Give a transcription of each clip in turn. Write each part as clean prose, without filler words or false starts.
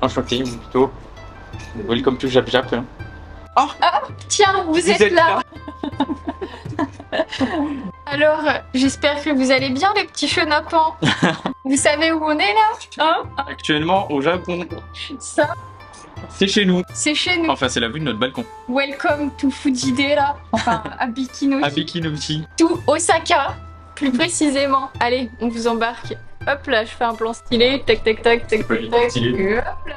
Enchanté, plutôt. Welcome to Jap Jap. Tiens, vous êtes là. Alors, j'espère que vous allez bien les petits chenapans. Vous savez où on est là, hein? Actuellement au Japon. Ça, C'est chez nous. c'est chez nous. Enfin, c'est la vue de notre balcon. Welcome to Fujidera. Enfin, à Bikinoshi. À Bikinoshi. To Osaka, plus précisément. Allez, on vous embarque. Hop là, je fais un plan stylé. Tac, tac, tac, tac, Joli, tac, tac. stylé. Hop là.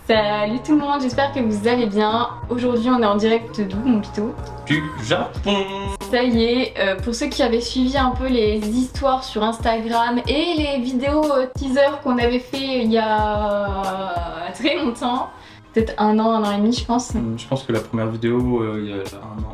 Salut tout le monde, j'espère que vous allez bien. Aujourd'hui on est en direct d'où mon pitou? Du Japon. Ça y est, pour ceux qui avaient suivi un peu les histoires sur Instagram et les vidéos teaser qu'on avait fait il y a très longtemps, peut-être un an et demi je pense. Je pense que la première vidéo, il y a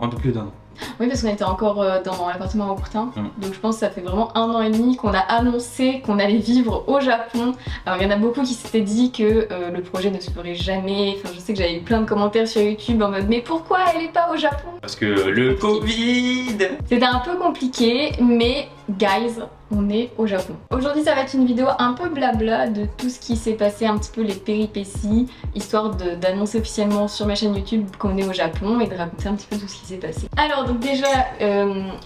un peu plus d'un an. Oui, parce qu'on était encore dans l'appartement à Courtin. Donc je pense que ça fait vraiment un an et demi qu'on a annoncé qu'on allait vivre au Japon. Alors il y en a beaucoup qui s'étaient dit que le projet ne se ferait jamais. Enfin, je sais que j'avais eu plein de commentaires sur YouTube en mode mais pourquoi elle est pas au Japon? Parce que le Covid. C'était un peu compliqué, mais guys, on est au Japon. Aujourd'hui ça va être une vidéo un peu blabla de tout ce qui s'est passé, un petit peu les péripéties, histoire d'annoncer officiellement sur ma chaîne YouTube qu'on est au Japon et de raconter un petit peu tout ce qui s'est passé. Alors donc déjà,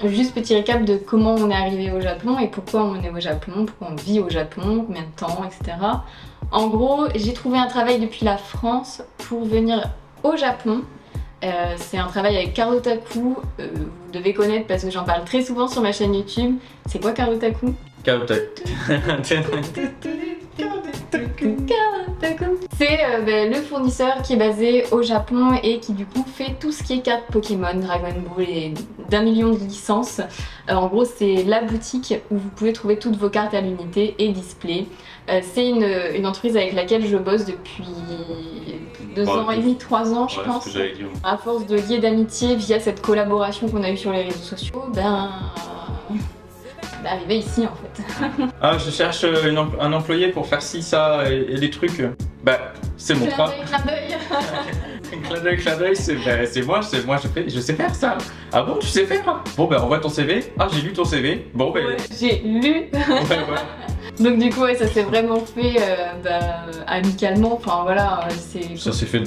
juste petit récap de comment on est arrivé au Japon et pourquoi on est au Japon, pourquoi on vit au Japon, combien de temps, etc. En gros, j'ai trouvé un travail depuis la France pour venir au Japon. C'est un travail avec Karotaku, vous devez connaître parce que j'en parle très souvent sur ma chaîne YouTube. C'est quoi Karotaku? Karotaku. C'est le fournisseur qui est basé au Japon et qui du coup fait tout ce qui est cartes Pokémon, Dragon Ball et d'1 million de licences. En gros c'est la boutique où vous pouvez trouver toutes vos cartes à l'unité et display. C'est une entreprise avec laquelle je bosse depuis 2 ans et demi, 3 ans je pense. À force de lier d'amitié via cette collaboration qu'on a eue sur les réseaux sociaux, d'arriver ici en fait. Ah, je cherche un employé pour faire ci, ça et des trucs. Bah, c'est mon travail. Clin d'œil, c'est moi, je sais faire ça. Ah bon, tu sais faire? Bon, bah, envoie ton CV. Ah, j'ai lu ton CV. Bon, bah. Ouais, j'ai lu. Ouais. Donc du coup ouais, ça s'est vraiment fait amicalement, enfin voilà, Ça s'est fait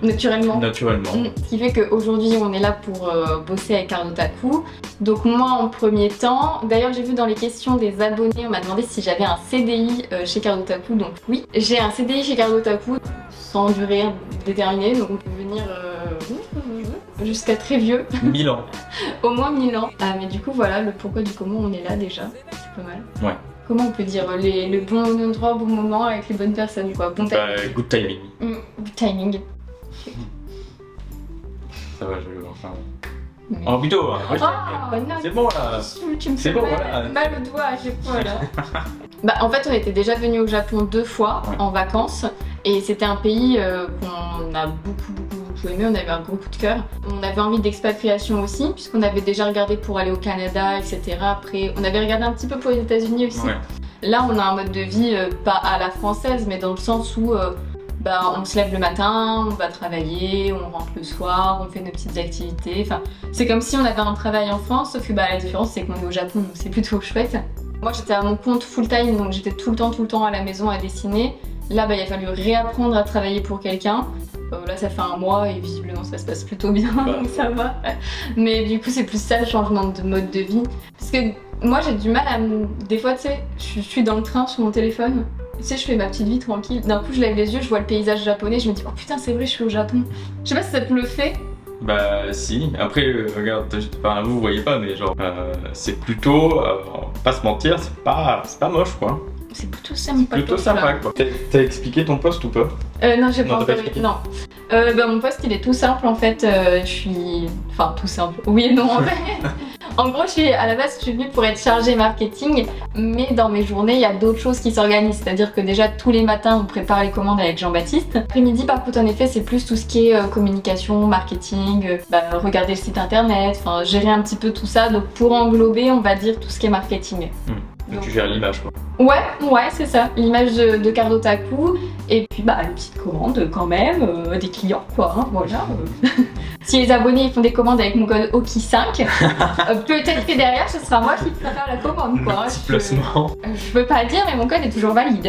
naturellement. Ce qui fait qu'aujourd'hui on est là pour bosser avec Karotaku. Donc moi en premier temps, d'ailleurs j'ai vu dans les questions des abonnés, on m'a demandé si j'avais un CDI chez Karotaku, donc oui, j'ai un CDI chez Karotaku sans durée déterminée, donc on peut venir jusqu'à très vieux. 1000 ans. Au moins 1000 ans. Ah mais du coup voilà, le pourquoi du comment on est là déjà, c'est pas mal. Ouais. Comment on peut dire le bon endroit au bon moment avec les bonnes personnes quoi. Bon good timing. Good timing. Ça va, enfin. En vidéo, hein. Non, C'est bon là. Tu me fais bon, mal, voilà. mal au doigt à chaque fois là. Bah en fait on était déjà venu au Japon 2 fois en vacances et c'était un pays qu'on a beaucoup aimé, on avait un gros coup de cœur. On avait envie d'expatriation aussi puisqu'on avait déjà regardé pour aller au Canada, etc. Après on avait regardé un petit peu pour les États-Unis aussi. Ouais. Là on a un mode de vie pas à la française mais dans le sens où on se lève le matin, on va travailler, on rentre le soir, on fait nos petites activités. Enfin, c'est comme si on avait un travail en France, sauf que la différence c'est qu'on est au Japon, donc c'est plutôt chouette. Moi j'étais à mon compte full time, donc j'étais tout le temps à la maison à dessiner. Là il a fallu réapprendre à travailler pour quelqu'un. Là ça fait 1 mois et visiblement ça se passe plutôt bien, donc ça va. Mais du coup c'est plus ça le changement de mode de vie. Parce que moi j'ai du mal à des fois tu sais, je suis dans le train sur mon téléphone. Tu sais, je fais ma petite vie tranquille. D'un coup, je lève les yeux, je vois le paysage japonais, je me dis oh putain, c'est vrai, je suis au Japon. Je sais pas si ça te le fait. Bah si. Après, regarde, enfin, vous voyez pas, mais genre, c'est plutôt, pas se mentir, c'est pas moche quoi. C'est plutôt sympa. Plutôt sympa quoi. T'as expliqué ton poste ou pas? Non, j'ai pas encore. Non. Mon poste il est tout simple en fait, je suis... Enfin tout simple, oui et non en fait. En gros à la base je suis venue pour être chargée marketing, mais dans mes journées il y a d'autres choses qui s'organisent, c'est-à-dire que déjà tous les matins on prépare les commandes avec Jean-Baptiste. Après-midi par contre en effet c'est plus tout ce qui est communication, marketing, regarder le site internet, enfin gérer un petit peu tout ça, donc pour englober on va dire tout ce qui est marketing. Donc tu gères l'image quoi. Ouais, c'est ça, l'image de Cardotaku, et puis une petite commande quand même, des clients quoi, hein, voilà. Si les abonnés ils font des commandes avec mon code OKI5, peut-être que derrière ce sera moi qui ferai faire la commande quoi. Petit placement. Je peux pas le dire mais mon code est toujours valide.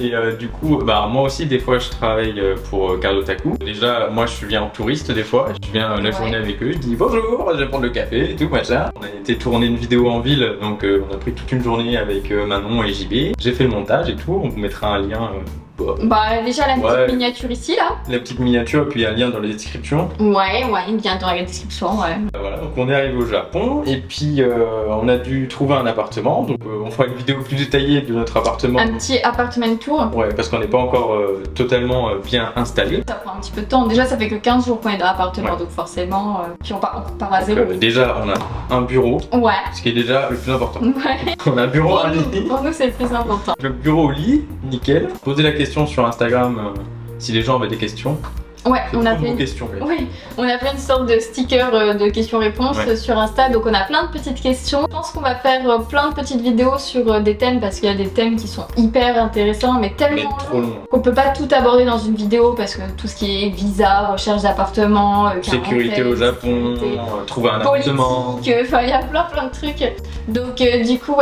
Et du coup, moi aussi des fois je travaille pour Cardotaku. Déjà moi je viens en touriste des fois, je viens la journée avec eux, je dis bonjour, je vais prendre le café et tout machin. On a été tourner une vidéo en ville, donc on a pris toute une journée avec Manon et JB. J'ai fait le montage et tout, on vous mettra un lien. Déjà la petite miniature ici là. La petite miniature et puis un lien dans la description. Ouais, il vient dans la description, ouais. Voilà, donc on est arrivé au Japon et puis on a dû trouver un appartement. Donc on fera une vidéo plus détaillée de notre appartement. Un petit appartement tour. Ouais, parce qu'on n'est pas encore totalement bien installé. Ça prend un petit peu de temps. Déjà ça fait que 15 jours qu'on est dans l'appartement, donc forcément, puis on part à zéro. Déjà on a un bureau. Ouais. Ce qui est déjà le plus important. Ouais. On a un bureau à lit. Pour nous c'est le plus important. Le bureau au lit, nickel. Posez la question sur Instagram si les gens avaient des questions. Ouais, on a fait une... on a fait une sorte de sticker de questions-réponses sur Insta, donc on a plein de petites questions. Je pense qu'on va faire plein de petites vidéos sur des thèmes parce qu'il y a des thèmes qui sont hyper intéressants, mais tellement longs qu'on peut pas tout aborder dans une vidéo parce que tout ce qui est visa, recherche d'appartement, sécurité au Japon, trouver un appartement, enfin il y a plein de trucs. Donc du coup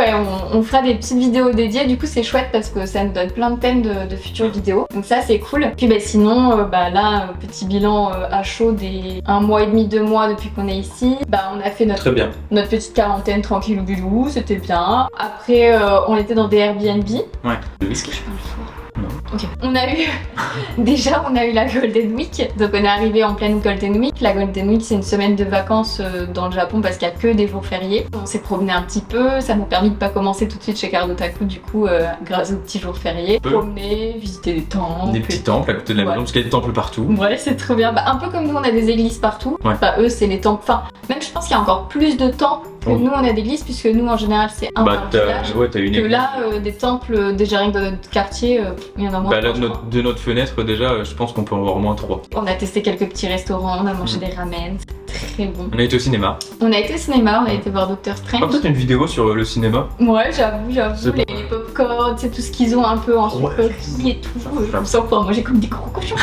on fera des petites vidéos dédiées, du coup c'est chouette parce que ça nous donne plein de thèmes de futures vidéos, donc ça c'est cool. Puis sinon là petit bilan à chaud des 1 mois et demi, 2 mois depuis qu'on est ici. On a fait notre petite quarantaine tranquille ou bilou, c'était bien. Après on était dans des Airbnb. Ouais. Est-ce que je parle fort? Non. Ok. On a eu la Golden Week, donc on est arrivé en pleine Golden Week. La Golden Week c'est une semaine de vacances dans le Japon parce qu'il n'y a que des jours fériés. On s'est promené un petit peu, ça nous a permis de pas commencer tout de suite chez Cardotaku du coup grâce aux petits jours fériés. Promener, visiter des temples. Des petits temples à côté de la maison parce qu'il y a des temples partout. Ouais, c'est trop bien. Un peu comme nous on a des églises partout. Eux c'est les temples. Enfin, même je pense qu'il y a encore plus de temples que nous on a des églises puisque nous en général c'est un par village. T'as une église. Que là des temples déjà rien que dans notre quartier il y en a moins. Là de notre fenêtre déjà je pense qu'on peut en voir au moins 3. On a testé quelques petits restaurants, on a mangé des ramen, très bon. On a été au cinéma. On a été au cinéma, on a été voir Doctor Strange. Peut-être une vidéo sur le cinéma. Ouais j'avoue, les pop-corn, c'est tout ce qu'ils ont un peu en sucrerie et tout. Je me sens moi j'ai comme des gros cochons.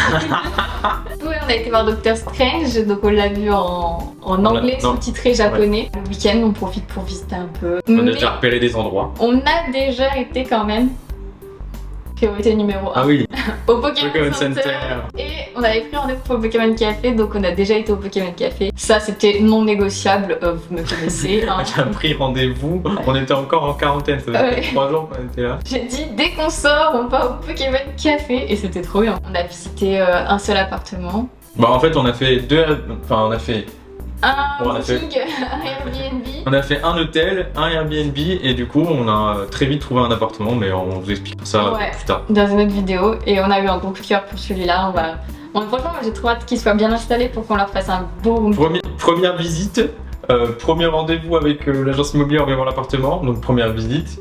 Ouais, on a été voir Doctor Strange, donc on l'a vu en anglais, sous-titré japonais. Le week-end on profite pour visiter un peu. On a déjà repéré des endroits. On a déjà été quand même. Priorité numéro 1. Ah oui. Au Pokémon Center. Et on avait pris rendez-vous pour le Pokémon Café, donc on a déjà été au Pokémon Café. Ça c'était non négociable, vous me connaissez. Hein. J'ai pris rendez-vous, on était encore en quarantaine, ça faisait 3 jours qu'on était là. J'ai dit dès qu'on sort, on va au Pokémon Café et c'était trop bien. On a visité un seul appartement. En fait on a fait un Airbnb. On a fait un hôtel, un Airbnb et du coup on a très vite trouvé un appartement mais on vous expliquera ça plus tard. Dans une autre vidéo et on a eu un gros coup de cœur pour celui-là. Franchement j'ai trop hâte qu'il soit bien installé pour qu'on leur fasse un beau... Première visite, premier rendez-vous avec l'agence immobilière, on va voir l'appartement. Donc première visite,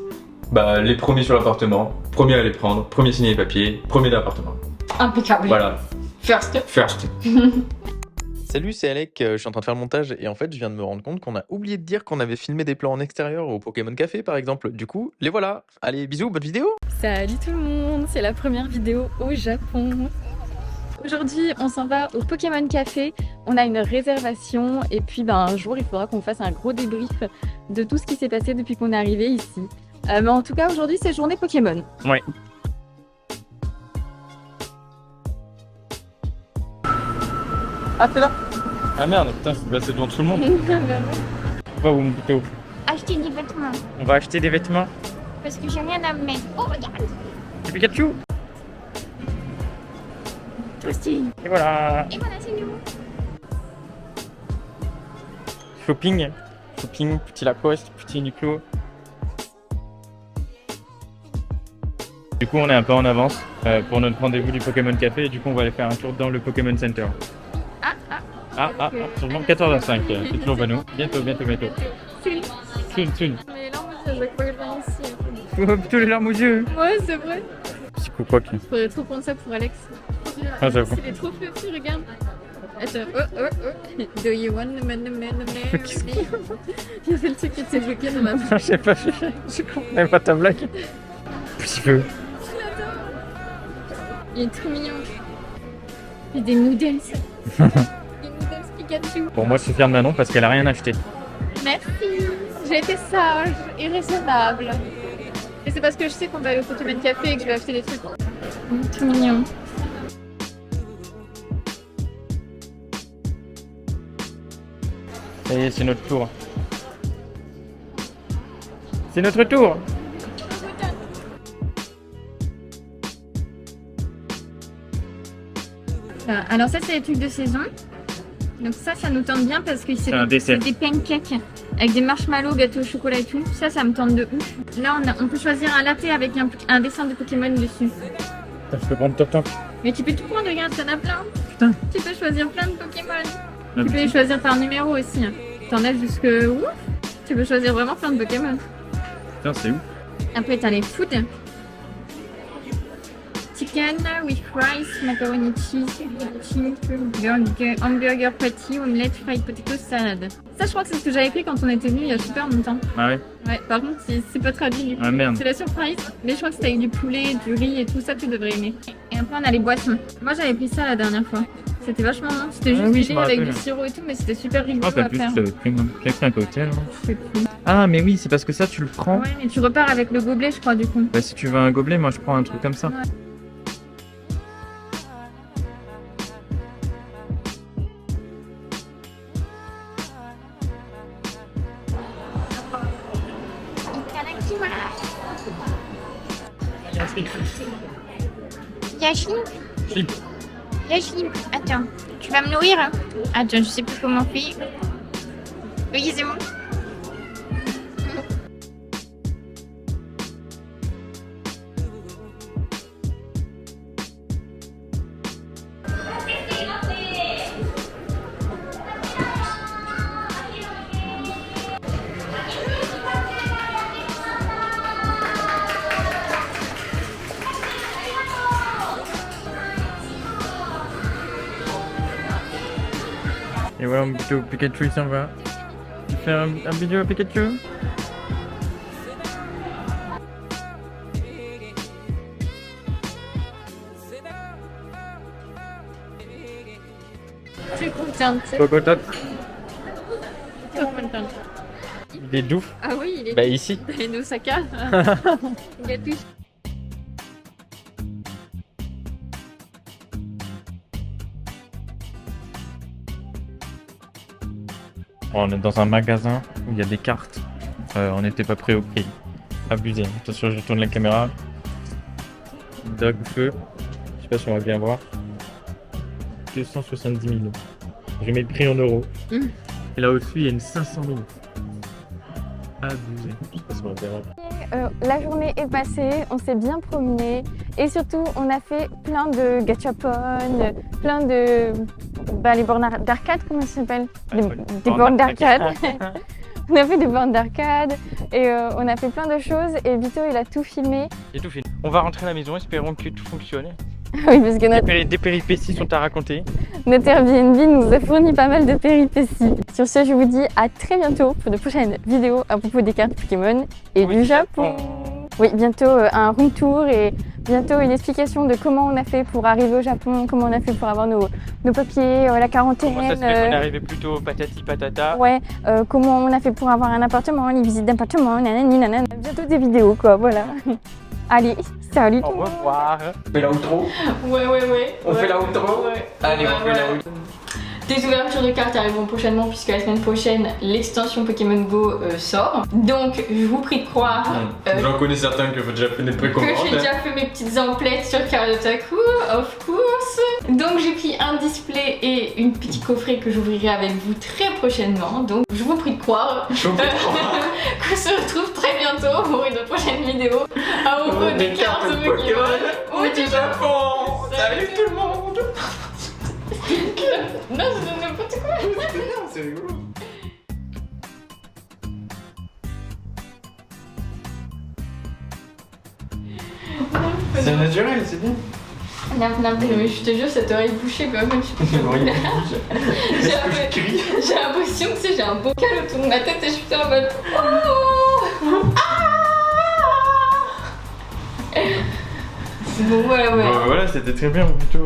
les premiers sur l'appartement, premier à les prendre, premier signer les papiers, premier de l'appartement. Impeccable. Voilà. First. Salut, c'est Alec, je suis en train de faire le montage et en fait je viens de me rendre compte qu'on a oublié de dire qu'on avait filmé des plans en extérieur au Pokémon Café par exemple. Du coup, les voilà. Allez, bisous, bonne vidéo. Salut tout le monde, c'est la première vidéo au Japon. Aujourd'hui on s'en va au Pokémon Café, on a une réservation et puis un jour il faudra qu'on fasse un gros débrief de tout ce qui s'est passé depuis qu'on est arrivé ici. Mais en tout cas aujourd'hui c'est journée Pokémon. Ouais. Ah t'es là? Ah merde, putain, je suis passé devant tout le monde. Pourquoi vous me butez où? Acheter des vêtements. On va acheter des vêtements. Parce que j'ai rien à me mettre. Oh regarde. C'est Pikachu. Toi aussi. Et voilà. Et voilà, c'est nous. Shopping, petit Lacoste, petit Uniqlo. Du coup, on est un peu en avance pour notre rendez-vous du Pokémon Café et du coup, on va aller faire un tour dans le Pokémon Center. Sûrement 14h05, c'est toujours pas nous. Bientôt. Soon. Mais là, moi, je crois que je viens ici. Oh, plutôt les larmes aux yeux. Ouais, c'est vrai. Petit coup quoi qui. Faudrait trop prendre ça pour Alex. Ah, j'avoue. Il est trop fluffy, regarde. Attends, oh. Do you want to marry me? Il y avait le truc qui était bloqué dans ma main. Je sais pas, je comprenais pas ta blague. Petit peu. Il est trop mignon. Il y a des noodles. Des noodles Pikachu. Pour moi, je suis fier de Manon parce qu'elle a rien acheté. Merci. J'ai été sage et raisonnable. Et c'est parce que je sais qu'on va aller au Pokémon Café et que je vais acheter des trucs. Trop mignon. Ça y est, c'est notre tour. C'est notre tour. Alors ça, c'est les trucs de saison. Donc ça nous tente bien parce que c'est un dessert. des pancakes avec des marshmallows, gâteaux au chocolat et tout. Ça me tente de ouf. Là, on peut choisir un latte avec un dessin de Pokémon dessus. Je peux prendre top. Mais tu peux tout prendre, regarde, t'en as plein. Putain. Tu peux choisir plein de Pokémon. Tu peux les choisir par numéro aussi. T'en as jusque ouf. Tu peux choisir vraiment plein de Pokémon. Putain, c'est où? Après, t'as les food. Chicken with rice, macaroni cheese, burger, hamburger patty, omelette, fried potato, salade. Ça, je crois que c'est ce que j'avais pris quand on était venu il y a super longtemps. Ah ouais? Ouais, par contre, c'est pas traduit du coup. Ah merde. C'est la surprise, mais je crois que c'était avec du poulet, du riz et tout ça, tu devrais aimer. Et après, on a les boissons. Moi, j'avais pris ça la dernière fois. C'était vachement bon. C'était juste oui, du je lait me avec rappelle. du sirop et tout, mais c'était super rigolo Oh, t'as à plus, faire. j'avais pris un cocktail. Hein. Je sais plus. Ah, mais oui, c'est parce que ça, tu le prends. Ouais, mais tu repars avec le gobelet, je crois, du coup. Bah, si tu veux un gobelet, moi, je prends un truc comme ça. Ouais. Yachine Chip. Yachine, attends, tu vas me nourrir hein? Attends, je sais plus comment on fait. Oui, c'est bon. Et voilà, un petit Pikachu, il s'en va. Tu fais un vidéo à Pikachu? Je suis contente. Trop contente. Trop contente. Il est doux. Ah oui, il est Bah, ici. dans Osaka. Gâteau. On est dans un magasin où il y a des cartes. On n'était pas prêt au prix. Abusé. Attention, je tourne la caméra. Dog feu. Je sais pas si on va bien voir. 270 000. Je mets le prix en euros. Et là au-dessus, il y a une 500 000. Abusé. Je sais pas si on va bien voir. La journée est passée, on s'est bien promené et surtout on a fait plein de gachapon, plein de... les bornes d'arcade, comment ça s'appelle? Des bornes d'arcade. On a fait des bornes d'arcade et on a fait plein de choses et Vito il a tout filmé. J'ai tout fini. On va rentrer à la maison, espérons que tout fonctionne. Oui, parce que Des péripéties sont à raconter. notre Airbnb nous a fourni pas mal de péripéties. Sur ce, je vous dis à très bientôt pour de prochaines vidéos à propos des cartes Pokémon et du Japon. Oui, bientôt un room tour et bientôt une explication de comment on a fait pour arriver au Japon, comment on a fait pour avoir nos papiers, la quarantaine. Comment ça se fait qu'on est arrivé plus tôt, patati patata. Ouais, comment on a fait pour avoir un appartement, les visites d'appartement, nanani nanana. Bientôt des vidéos quoi, voilà. Allez, salut tout Au le monde. revoir. On fait l'outro. Ouais. On fait l'outro. Ouais. Allez, on fait Ouais. l'outro. Des ouvertures de cartes arriveront prochainement puisque la semaine prochaine l'extension Pokémon Go sort. Donc je vous prie de croire J'en connais certains qui ont déjà fait des que précommandes. j'ai déjà fait mes petites emplettes sur Karl Otaku, of course. Donc j'ai pris un display et une petite coffret que j'ouvrirai avec vous très prochainement. Donc je vous prie de croire qu'on se retrouve très bientôt pour une prochaine vidéo à propos des cartes Pokémon ou du Japon. Salut tout le monde. Non, c'est n'importe quoi. C'est rigolo. C'est naturel, c'est bien. Non, mais je te jure, cette oreille bouchée quand même, je sais pas. J'ai l'impression que j'ai un bocal autour de ma tête et je suis en mode. Bon, voilà, ouais. Voilà, c'était très bien, plutôt.